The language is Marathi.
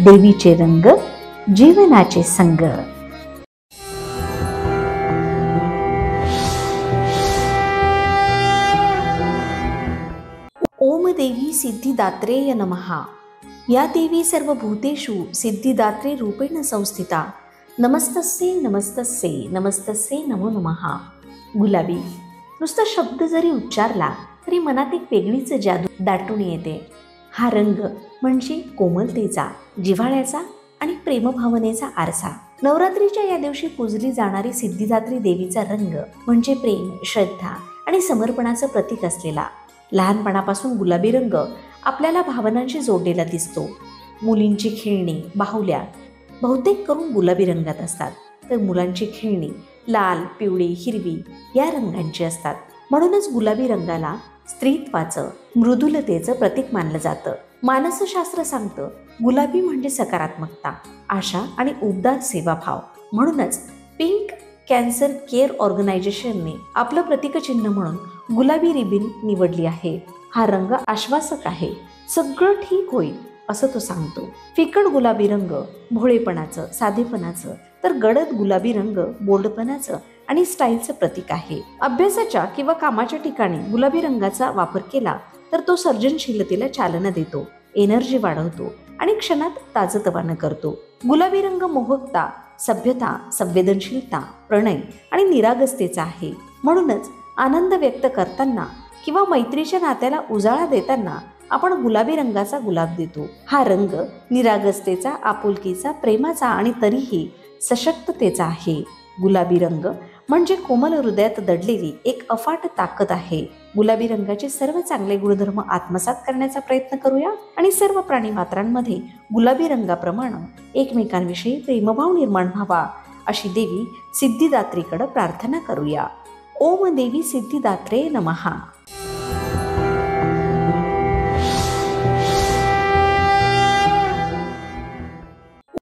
देवीचे रंग जीवनाचे संग। ओम देवी सिद्धिदात्रेय नमः। या देवी सर्वभूतेषु सिद्धिदात्रे रूपेण संस्थिता। नमस्तस्ये नमस्तस्ये नमस्तस्ये नमो नमः। गुलाबी नुसता शब्द जरी उच्चारला तरी मनात एक वेगळीच जादू दाटून येते। हा रंग म्हणजे कोमलतेचा, जिव्हाळ्याचा आणि प्रेमभावनेचा आरसा। नवरात्रीच्या या दिवशी पूजली जाणारी सिद्धिदात्री देवीचा रंग म्हणजे प्रेम, श्रद्धा आणि समर्पणाचं प्रतीक असलेला। लहानपणापासून गुलाबी रंग आपल्याला भावनांशी जोडलेला दिसतो। मुलींची खेळणी, बाहुल्या बहुतेक करून गुलाबी रंगात असतात, तर मुलांची खेळणी लाल, पिवळी, हिरवी या रंगांची असतात। म्हणूनच गुलाबी रंगाला स्त्रीत्वाचं, मृदुलतेचं प्रतीक मानलं जातं। मानसशास्त्र सांगतं गुलाबी म्हणजे सकारात्मकता, आशा आणि उबदार सेवाभाव। म्हणूनच पिंक कॅन्सर केअर ऑर्गनायझेशनने आपलं प्रतीकचिन्ह म्हणून गुलाबी रिबीन निवडली आहे। हा रंग आश्वासक आहे, सगळं ठीक होईल असं तो सांगतो। फिकट गुलाबी रंग भोळेपणाचं, साधेपणाचं, तर गडद गुलाबी रंग बोल्डपणाचं आणि स्टाईलचं प्रतीक आहे। अभ्यासाच्या किंवा कामाच्या ठिकाणी गुलाबी रंगाचा वापर केला तर तो सर्जनशीलतेला चालना देतो, एनर्जी वाढवतो आणि क्षणात ताजतवानं करतो। गुलाबी रंग मोहकता, सभ्यता, संवेदनशीलता, प्रणय आणि निरागसतेचा आहे। म्हणूनच आनंद व्यक्त करताना किंवा मैत्रीच्या नात्याला उजाळा देताना आपण गुलाबी रंगाचा गुलाब देतो। हा रंग निरागसतेचा, आपुलकीचा, प्रेमाचा आणि तरीही सशक्ततेचा आहे। गुलाबी रंग म्हणजे कोमल हृदयात दडलेली एक अफाट ताकद आहे। गुलाबी रंगाचे सर्व चांगले गुणधर्म आत्मसात करण्याचा प्रयत्न करूया आणि सर्व प्राणीमात्रांमध्ये गुलाबी रंगाप्रमाणे एकमेकांविषयी प्रेमभाव निर्माण व्हावा अशी देवी सिद्धिदात्रीकडे प्रार्थना करूया। ओम देवी सिद्धिदात्रे नमः।